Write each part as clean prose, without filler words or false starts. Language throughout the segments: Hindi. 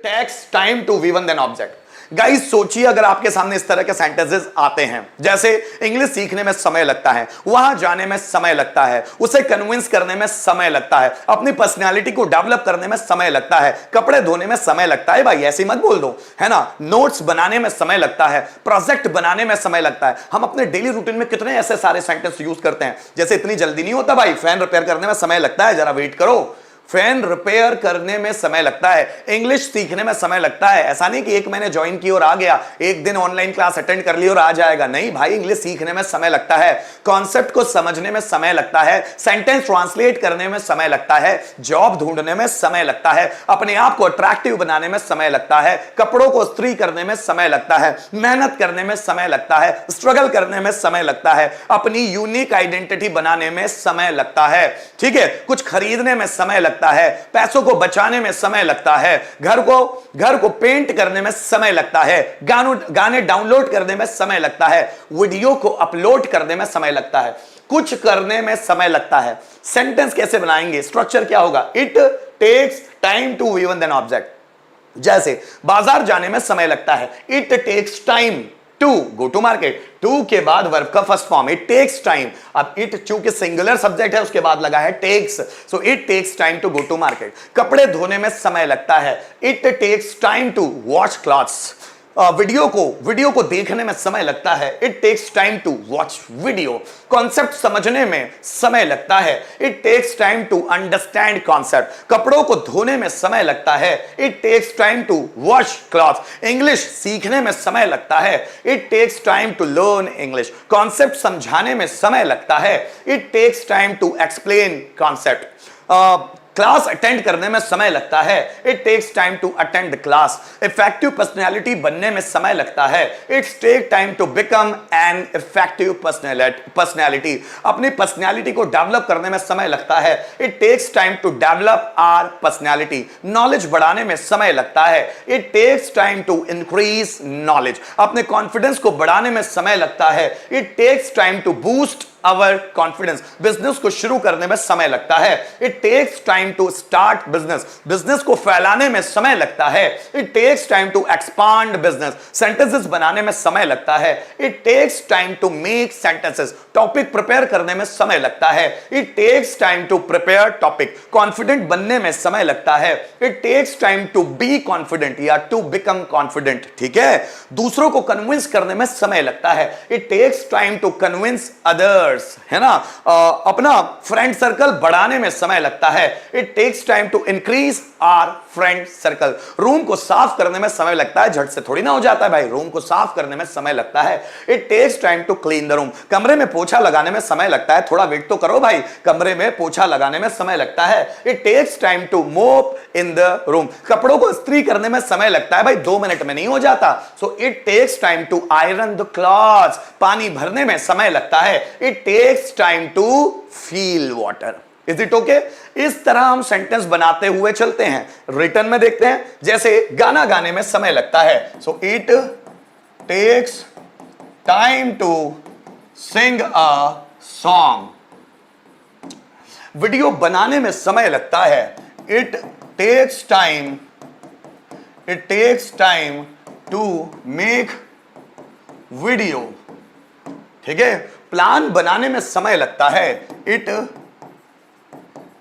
Takes time to V one then object. Guys सोचिए अगर आपके सामने इस तरह के सेंटेंसेस आते हैं, जैसे इंग्लिश सीखने में समय लगता है, वहां जाने में समय लगता है, उसे कन्विंस करने में समय लगता है, अपनी पर्सनालिटी को डेवलप करने में समय लगता है, कपड़े धोने में समय लगता है, भाई ऐसे मत बोल दो, है ना, नोट्स बनाने में समय लगता है, प्रोजेक्ट बनाने में समय लगता है। हम अपने डेली रूटीन में कितने ऐसे सारे सेंटेंस यूज करते हैं, जैसे इतनी जल्दी नहीं होता भाई, फैन रिपेयर करने में समय लगता है, जरा वेट करो, फैन रिपेयर करने में समय लगता है, इंग्लिश सीखने में समय लगता है। ऐसा नहीं कि एक महीने ज्वाइन की और आ गया, एक दिन ऑनलाइन क्लास अटेंड कर ली और आ जाएगा, नहीं भाई, इंग्लिश सीखने में समय लगता है, कॉन्सेप्ट को समझने में समय लगता है, सेंटेंस ट्रांसलेट करने में समय लगता है, जॉब ढूंढने में समय लगता है, अपने आप को अट्रैक्टिव बनाने में समय लगता है, कपड़ों को इस्त्री करने में समय लगता है, मेहनत करने में समय लगता है, स्ट्रगल करने में समय लगता है, अपनी यूनिक आइडेंटिटी बनाने में समय लगता है, ठीक है, कुछ खरीदने में समय लगता है, पैसों को बचाने में समय लगता है, घर को पेंट करने में समय लगता है, गाने डाउनलोड करने में समय लगता है, वीडियो को अपलोड करने में समय लगता है, कुछ करने में समय लगता है। सेंटेंस कैसे बनाएंगे, स्ट्रक्चर क्या होगा, it takes time to V one then object. जैसे बाजार जाने में समय लगता है, it takes time to go to market, to के बाद वर्ब का first form, it takes time. अब इट चूंकि सिंगुलर सब्जेक्ट है उसके बाद लगा है takes, so it takes time to go to market. कपड़े धोने में समय लगता है, it takes time to wash clothes. Video को देखने में समय लगता है, it takes time to watch video. Concept समझने में समय लगता है, it takes time to understand concept. कपड़ों को धोने में समय लगता है, it takes time to wash cloth. English सीखने में समय लगता है, it takes time to learn English. Concept समझाने में समय लगता है, it takes time to explain concept. Class attend करने में समय लगता है, it takes time to attend the class. Effective personality बनने में समय लगता है, it's take time to become an effective personality. अपनी पर्सनैलिटी को डेवलप करने में समय लगता है, it takes time to develop our personality. Knowledge बढ़ाने में समय लगता है, it takes time to increase knowledge. अपने कॉन्फिडेंस को बढ़ाने में समय लगता है, it takes time to boost our confidence. Business को शुरू करने में समय लगता है, it takes time to start business को फैलाने में समय लगता है, it takes time to expand business. Sentences बनाने में समय लगता है, it takes time to make sentences. Topic prepare करने में समय लगता है, it takes time to prepare topic. Confident बनने में समय लगता है, it takes time to be confident या टू बिकम कॉन्फिडेंट, ठीक है। दूसरों को कन्विंस करने में समय लगता है, it takes time to convince other, है ना। अपना फ्रेंड सर्कल बढ़ाने में समय लगता है, it takes time to increase our friend circle. Room को साफ करने में समय लगता है, झट से थोड़ी ना हो जाता है भाई, रूम को साफ करने में समय लगता है, it takes time to clean the room. कमरे में पोछा लगाने में समय लगता है, थोड़ा वेट तो करो भाई, कमरे में पोछा लगाने में समय लगता है, इट टेक्स टाइम टू मोप इन द रूम। कपड़ों को इस्त्री करने में समय लगता है भाई, 2 मिनट में नहीं हो जाता, so it takes time to iron the clothes. पानी भरने में समय लगता है, इट takes time to feel water. Is it okay? इस तरह हम सेंटेंस बनाते हुए चलते हैं। रिटर्न में देखते हैं, जैसे गाना गाने में समय लगता है, so it takes time to sing a song. Video बनाने में समय लगता है, it takes time to make video. ठीक है। प्लान बनाने में समय लगता है, it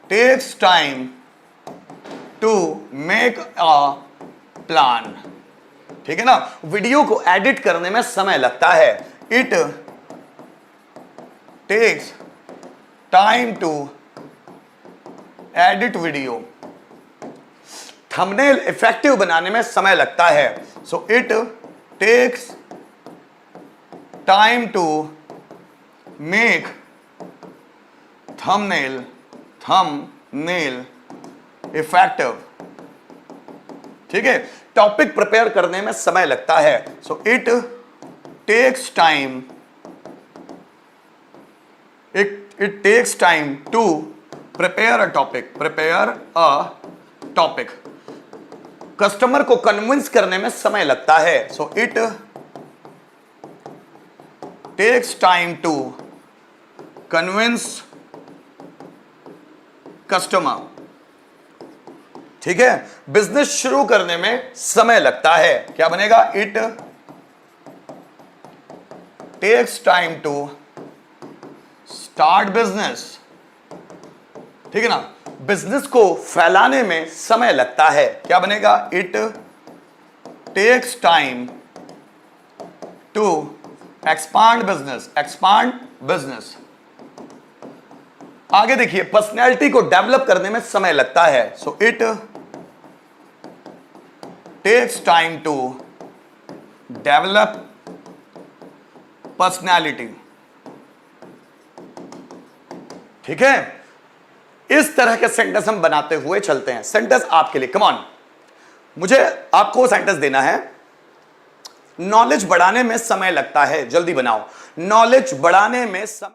takes time to make a plan, ठीक है ना। वीडियो को एडिट करने में समय लगता है, it takes time to edit video. Thumbnail effective बनाने में समय लगता है, so it takes time to make thumbnail effective, ठीक है। टॉपिक प्रिपेयर करने में समय लगता है, so it takes time to prepare a topic. Customer को कन्विंस करने में समय लगता है, so it takes time to convince customer, ठीक है, बिजनेस शुरू करने में समय लगता है, क्या बनेगा? It takes time to start business. ठीक है ना, बिजनेस को फैलाने में समय लगता है, क्या बनेगा? It takes time to expand business, expand business. आगे देखिए, पर्सनैलिटी को डेवलप करने में समय लगता है, so it takes time to develop personality. ठीक है, इस तरह के सेंटेंस हम बनाते हुए चलते हैं। सेंटेंस आपके लिए, कम ऑन, मुझे आपको सेंटेंस देना है। नॉलेज बढ़ाने में समय लगता है, जल्दी बनाओ। नॉलेज बढ़ाने में समय